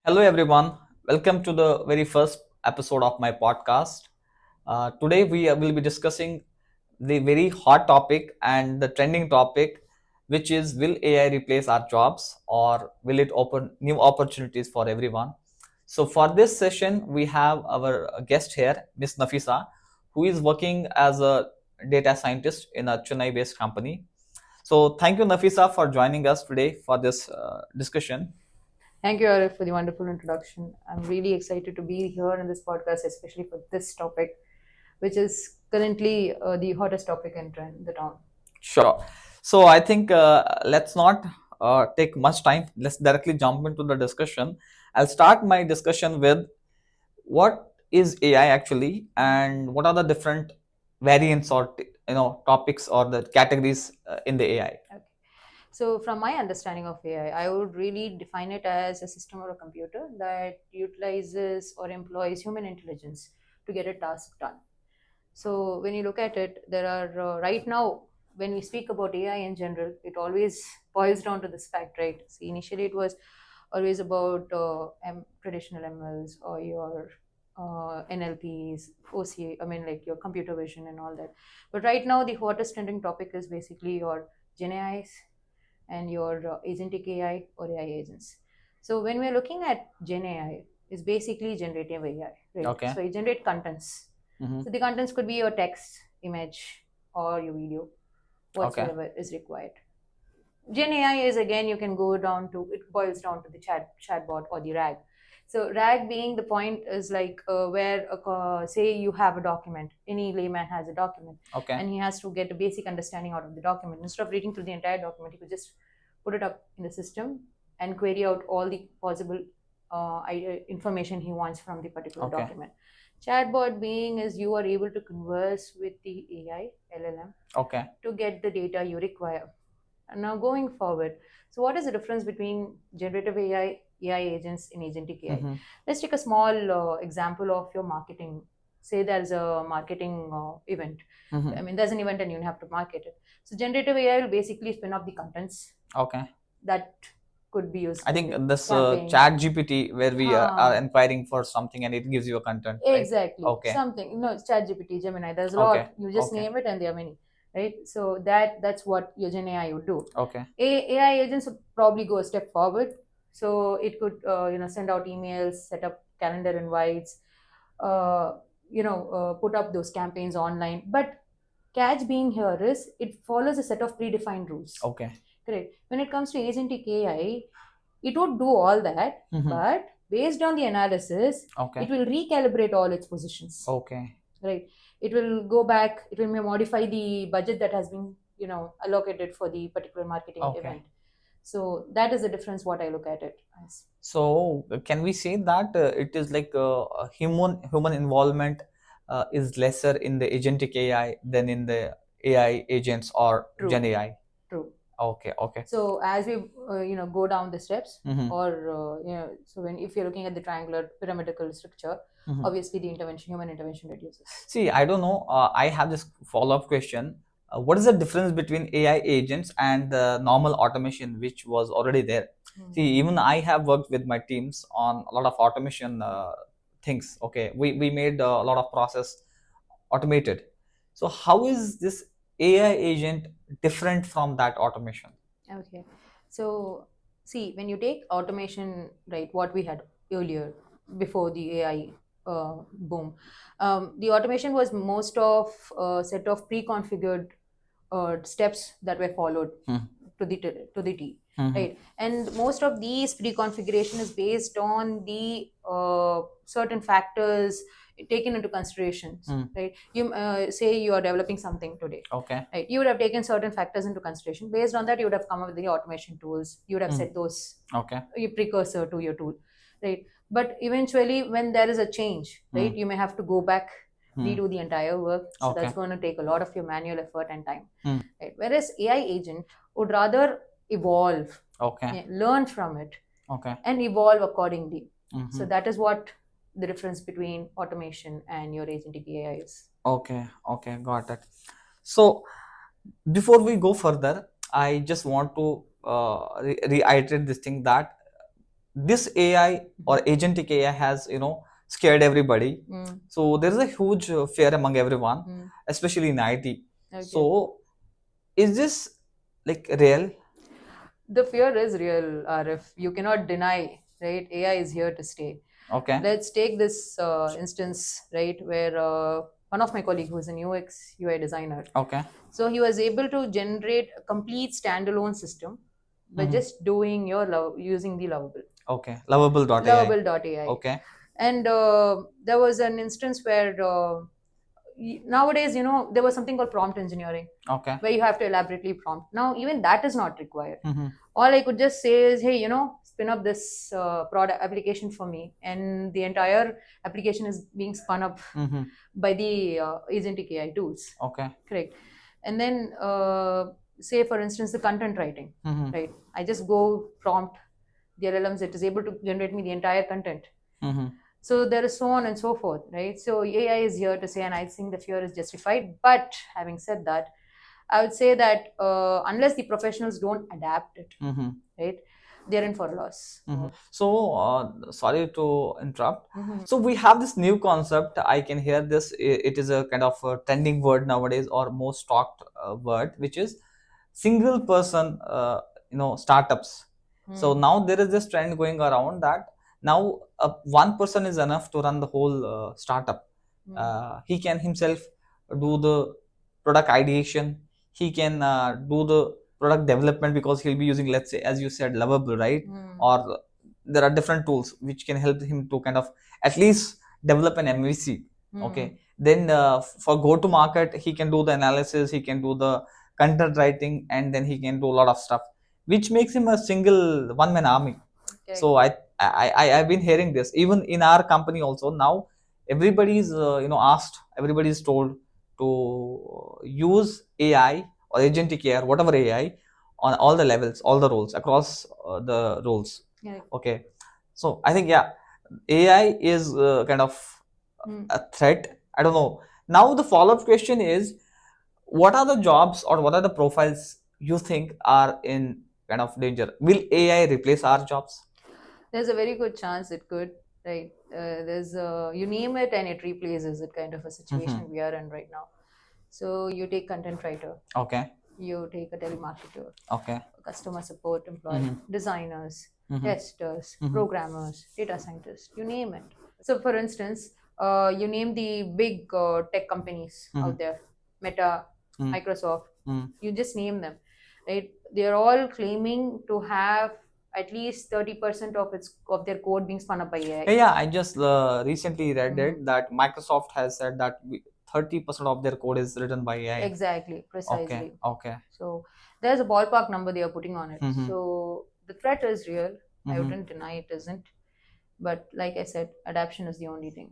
Hello, everyone. Welcome to the very first episode of my podcast. Today, we will be discussing the very hot topic and the trending topic, which is will AI replace our jobs or will it open new opportunities for everyone? So, for this session, we have our guest here, Miss Nafeesa, who is working as a data scientist in a Chennai based company. So, thank you, Nafeesa, for joining us today for this discussion. Thank you, Arif, for the wonderful introduction. I'm really excited to be here in this podcast, especially for this topic, which is currently the hottest topic in trend, the town. Sure. So I think let's not take much time. Let's directly jump into the discussion. I'll start my discussion with what is AI actually, and what are the different variants or topics or the categories in the AI. Okay. So, from my understanding of AI, I would really define it as a system or a computer that utilizes or employs human intelligence to get a task done. So, when you look at it, there are right now, when we speak about AI in general, it always boils down to this fact, right? See, initially it was always about traditional MLs or your NLPs, OCA, I mean, like your computer vision and all that. But right now, the hottest trending topic is basically your GenAIs and your agentic AI or AI agents. So when we're looking at GenAI, it's basically generative AI, right? Okay. So it generate contents. Mhm. So the contents could be your text, image, or your video, Okay. whatsoever is required. Gen AI is, again, you can go down to, it boils down to the chatbot or the RAG. So RAG being the point is like where say you have a document, any layman has a document, Okay. and he has to get a basic understanding out of the document. Instead of reading through the entire document, he could just put it up in the system and query out all the possible information he wants from the particular Okay. document. Chatbot being is you are able to converse with the AI LLM Okay. to get the data you require. And now going forward, so what is the difference between generative AI agents in agentic AI? Mhm. Let's take a small example of your marketing. Say there's a marketing event. Mhm. I mean, there's an event and you have to market it. So generative AI will basically spin up the contents Okay. that could be used I in think the this campaign. ChatGPT where we are Ah, inquiring for something and it gives you a content, right? exactly. Okay. Something. No, it's ChatGPT, Gemini. There's a Okay. lot. You just Okay. name it and there are many, right? So that's what your Gen AI would do. Okay. AI agents would probably go a step forward. So it could, send out emails, set up calendar invites, uh, put up those campaigns online. But catch being here is it follows a set of predefined rules. Okay. Correct. When it comes to agentic AI, it would do all that, Mhm. but based on the analysis, Okay. it will recalibrate all its positions. Okay. Right. It will go back. It will modify the budget that has been allocated for the particular marketing Okay. event. So that is the difference. What I look at it as. So can we say that it is like a human involvement is lesser in the agentic AI than in the AI agents or True. Gen AI? True. Okay. Okay. So as we go down the steps, Mhm. or so when if you're looking at the triangular pyramidal structure, Mhm. obviously the human intervention reduces. See, I don't know. I have this follow-up question. What is the difference between AI agents and the normal automation, which was already there? See, even I have worked with my teams on a lot of automation things. Okay, we made a lot of process automated. So, how is this AI agent different from that automation? Okay. So, see, when you take automation, right, what we had earlier before the AI boom, the automation was most of a set of pre-configured steps that were followed Hmm. to the T, Mhm. right? And most of these pre-configuration is based on the certain factors taken into consideration, right? You say you are developing something today, Okay. right? You would have taken certain factors into consideration. Based on that, you would have come up with the automation tools. You would have set those Okay. your precursor to your tool, right? But eventually, when there is a change, right, you may have to go back, redo the entire work. So Okay. that's going to take a lot of your manual effort and time. Hmm. Right? Whereas AI agent would rather evolve, Okay. learn from it, Okay. and evolve accordingly. Mhm. So that is what the difference between automation and your agentic AI is. Okay. Okay. Got it. So before we go further, I just want to reiterate this thing that this AI or agentic AI has scared everybody. So there is a huge fear among everyone, especially in IT. Okay. So is this like real? The fear is real, Arif. You cannot deny, right? AI is here to stay. Okay. Let's take this instance, right, where one of my colleague who's an UX UI designer. Okay. So he was able to generate a complete standalone system by just doing using the Lovable. Okay. Lovable.ai. Lovable.ai. Okay. And there was an instance where nowadays, there was something called prompt engineering. Okay. Where you have to elaborately prompt. Now, even that is not required. Mm-hmm. All I could just say is, hey, spin up this product application for me, and the entire application is being spun up by the agentic AI tools. Okay. Correct. And then, say for instance, the content writing. Right. I just go prompt the LLMs; it is able to generate me the entire content. So there is so on and so forth, right? So AI is here to say, and I think the fear is justified. But having said that, I would say that unless the professionals don't adapt it, right, they're in for a loss. So sorry to interrupt. So we have this new concept. I can hear this. It is a kind of a trending word nowadays, or most talked word, which is single person. Startups. So now there is this trend going around that now one person is enough to run the whole startup. He can himself do the product ideation. He can do the product development, because he'll be using, let's say, as you said, Lovable, right? Or there are different tools which can help him to kind of at least develop an MVC. Okay. Then for go to market, he can do the analysis, he can do the content writing, and then he can do a lot of stuff, which makes him a single one man army. Okay. So I've been hearing this even in our company also. Now everybody's asked, everybody's told to use AI or agentic AI or whatever AI on all the levels, all the roles, across the roles. Yeah. Okay. So I think, yeah, AI is kind of a threat. I don't know. Now the follow-up question is, what are the jobs or what are the profiles you think are in kind of danger? Will AI replace our jobs? There's a very good chance it could, right? There's you name it and it replaces it, kind of a situation we are in right now. So you take content writer. Okay. You take a telemarketer. Okay. Customer support employee, designers, testers, programmers, data scientists, you name it. So for instance, you name the big tech companies out there, Meta, Microsoft, you just name them, right? They're all claiming to have at least 30% of their code being spun up by AI. Yeah, I just recently read it that Microsoft has said that 30% of their code is written by AI. Exactly, precisely. Okay. Okay. So there's a ballpark number they are putting on it. So the threat is real. I wouldn't deny it isn't. But like I said, adaptation is the only thing.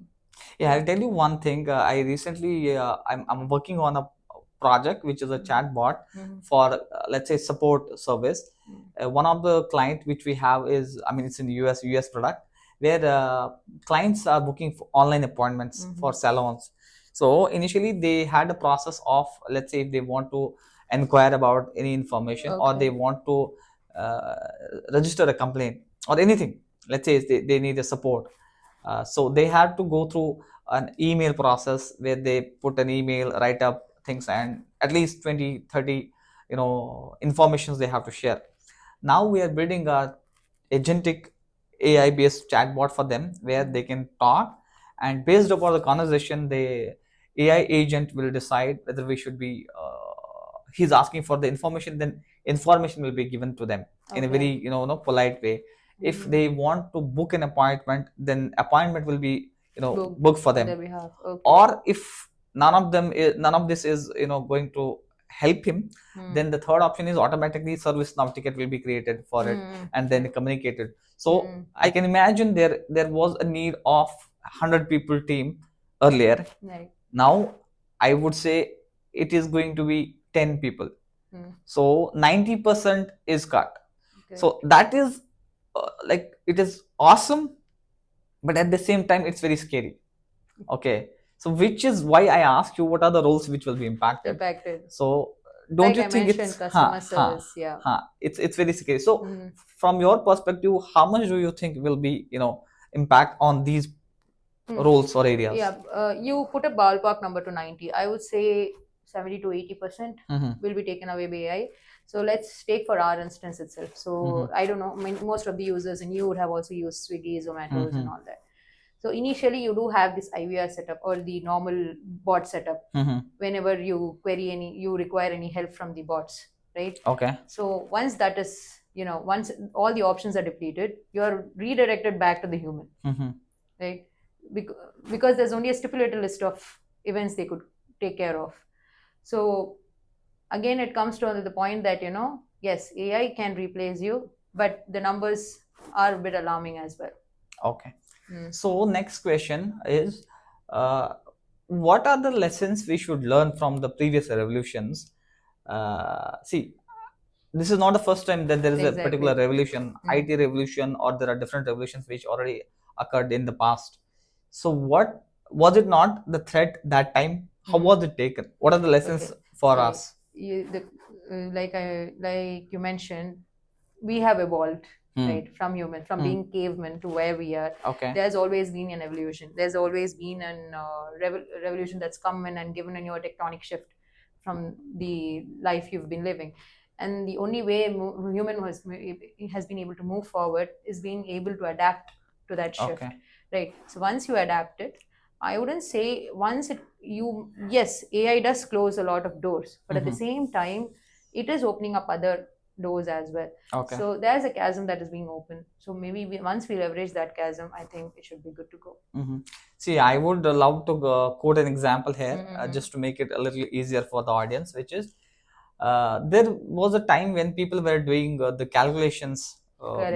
Yeah, I'll tell you one thing. I recently, I'm working on a project which is a chatbot for let's say support service. One of the client which we have is, I mean, it's in the US product, where clients are booking for online appointments for salons. So initially they had a process of, let's say, if they want to inquire about any information, or they want to register a complaint or anything, let's say they need a support. So they had to go through an email process where they put an email, write up things, and at least 20-30 informations they have to share. Now we are building a agentic AI based chatbot for them, where they can talk, and based upon the conversation, the AI agent will decide whether we should be he's asking for the information, then information will be given to them in a very polite way. If they want to book an appointment, then appointment will be booked for them. Okay. Or if none of this is going to help him, then the third option is automatically service now ticket will be created for it and then communicated. So I can imagine there was a need of 100 people team earlier. Right. Now I would say it is going to be 10 people. So 90% is cut. Okay. So that is like, it is awesome, but at the same time it's very scary. Okay. So which is why I asked you, what are the roles which will be impacted? So don't like you I think mentioned, it's customer service, yeah. it's very scary. So Mhm. from your perspective, how much do you think will be impact on these roles or areas? Yeah, you put a ballpark number to 90. I would say 70 to 80% will be taken away by AI. So let's take for our instance itself. So I don't know, I mean, most of the users and you would have also used Swiggy, Zomato's, and all that. So initially, you do have this IVR setup or the normal bot setup. Whenever you query you require any help from the bots, right? Okay. So once that is, once all the options are depleted, you're redirected back to the human, right? Because there's only a stipulated list of events they could take care of. So again, it comes to the point that, yes, AI can replace you, but the numbers are a bit alarming as well. Okay. So next question is, what are the lessons we should learn from the previous revolutions? See, this is not the first time that there is a particular revolution, IT revolution, or there are different revolutions which already occurred in the past. So what was it not the threat that time? How was it taken? What are the lessons for us? Like you mentioned, we have evolved, right, from human, from being cavemen to where we are. Okay. There's always been an evolution. There's always been an revolution that's come in and given a new tectonic shift from the life you've been living. And the only way human has been able to move forward is being able to adapt to that shift. Okay. Right. So once you adapt it, I wouldn't say yes, AI does close a lot of doors, but at the same time, it is opening up other doors as well. Okay. So there's a chasm that is being opened. So maybe once we leverage that chasm, I think it should be good to go. See, I would love to quote an example here, just to make it a little easier for the audience, which is, there was a time when people were doing the calculations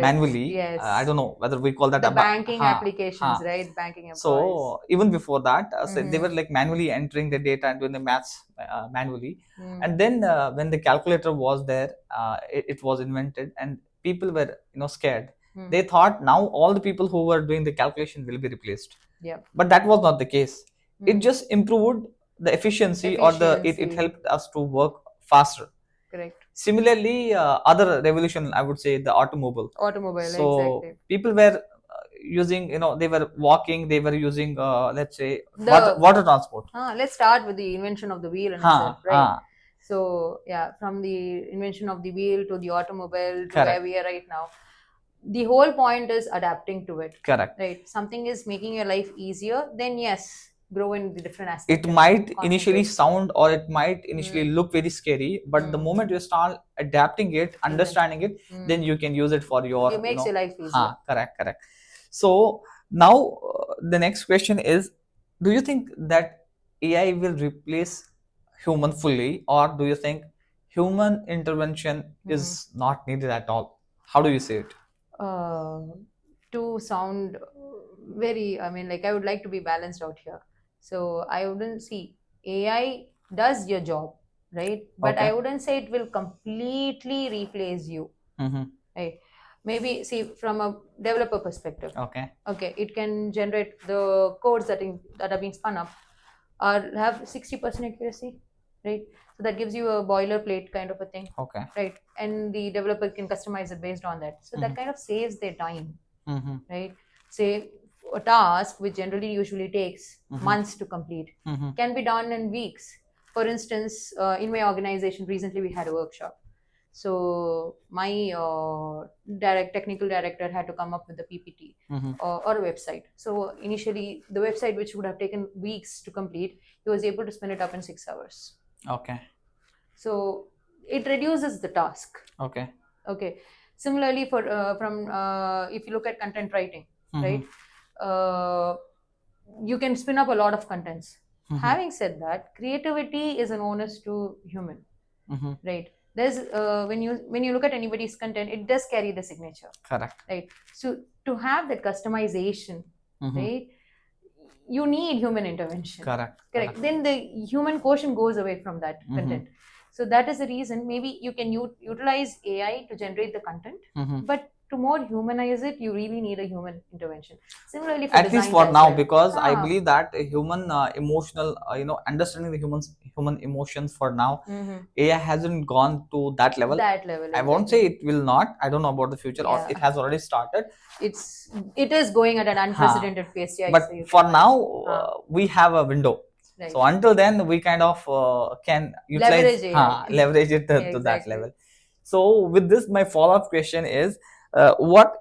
manually. Yes. I don't know whether we call that the banking applications, right? Banking employees. So even before that, so they were like manually entering the data and doing the maths manually. And then when the calculator was there, it was invented, and people were scared. They thought now all the people who were doing the calculation will be replaced. Yeah. But that was not the case. It just improved the efficiency, or it helped us to work faster. Correct. Similarly, other revolution, I would say the automobile. So exactly. people were using, they were walking, they were using, let's say, water transport. Let's start with the invention of the wheel in itself, right? So yeah, from the invention of the wheel to the automobile to where we are right now, the whole point is adapting to it. Correct. Right. Something is making your life easier, then yes, grow in the different aspects. It might initially sound, or it might initially look very scary, but the moment you start adapting it, understanding it, then you can use it for your, it makes your life easier. Correct. So now the next question is, do you think that AI will replace human fully, or do you think human intervention is not needed at all? How do you say it? To sound very, I would like to be balanced out here. So I wouldn't see AI does your job, right? But I wouldn't say it will completely replace you, right? Maybe see from a developer perspective. Okay, it can generate the codes that are being spun up have 60% accuracy, right? So that gives you a boilerplate kind of a thing. Okay. Right. And the developer can customize it based on that. So that kind of saves their time, right? Say a task which generally usually takes months to complete can be done in weeks. For instance, in my organization, recently we had a workshop. So my technical director had to come up with a PPT or a website. So initially, the website, which would have taken weeks to complete, he was able to spin it up in 6 hours. Okay. So it reduces the task. Okay. Similarly, if you look at content writing, right? You can spin up a lot of contents. Having said that, creativity is an onus to human, right? There's when you look at anybody's content, it does carry the signature. Correct. Right. So to have that customization, right, you need human intervention. Correct. Then the human quotient goes away from that content. So that is the reason maybe you can utilize AI to generate the content, but to more humanize it, you really need a human intervention. Similarly, for at least designs for as now, well. because I believe that a human emotional understanding the human emotions for now, AI hasn't gone to that level. That level, I won't say it will not. I don't know about the future, or Yeah. it has already started. It is going at an unprecedented pace. Yeah, But so you for can now, imagine. we have a window. Right. So until then, we kind of can utilize Leverage AI. leverage it to, Yeah, to that exactly. level. So with this, my follow-up question is, what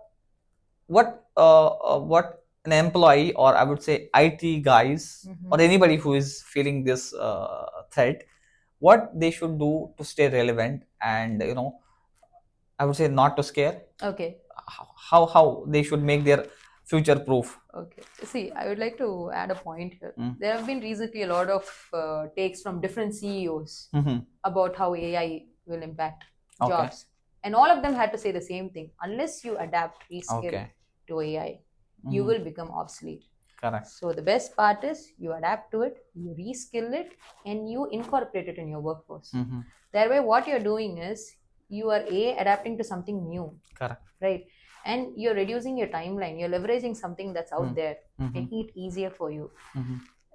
an employee, or I would say IT guys, or anybody who is feeling this threat, what they should do to stay relevant, and I would say not to scare. Okay. How they should make their future proof. Okay. See, I would like to add a point here. There have been recently a lot of takes from different CEOs about how AI will impact jobs. And all of them had to say the same thing. Unless you adapt, reskill to AI, you will become obsolete. Correct. So the best part is you adapt to it, you reskill it, and you incorporate it in your workforce. Thereby, what you're doing is you are adapting to something new. Correct. Right. And you're reducing your timeline. You're leveraging something that's out there, making it easier for you.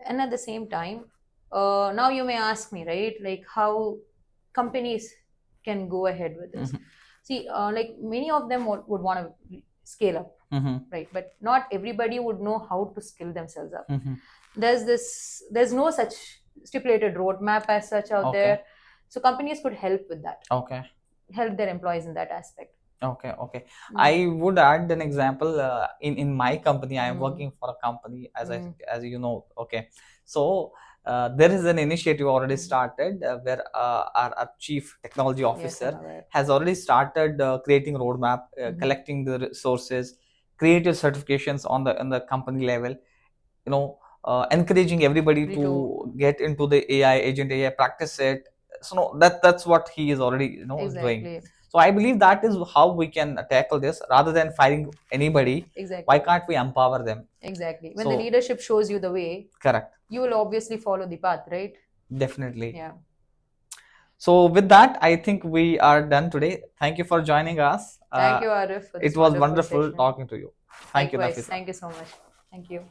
And at the same time, now you may ask me, right, like how companies can go ahead with this. See, like many of them would want to scale up, right? But not everybody would know how to skill themselves up. There's no such stipulated roadmap as such out there. So companies could help with that. Help their employees in that aspect. Okay. I would add an example. In my company, I am working for a company, as you know. Okay, so there is an initiative already started where our chief technology officer has already started creating roadmap, collecting the resources, creative certifications on the company level. Encouraging everybody to get into the AI, agent AI, practice it. So no, that's what he is already doing. So I believe that is how we can tackle this rather than firing anybody. Exactly. Why can't we empower them? Exactly. When the leadership shows you the way, correct, you will obviously follow the path, right? Definitely. Yeah. So with that, I think we are done today. Thank you for joining us. Thank you, Arif. For this it was wonderful session. talking to you. Thank Likewise. you, Nafeesa. Thank you so much. Thank you.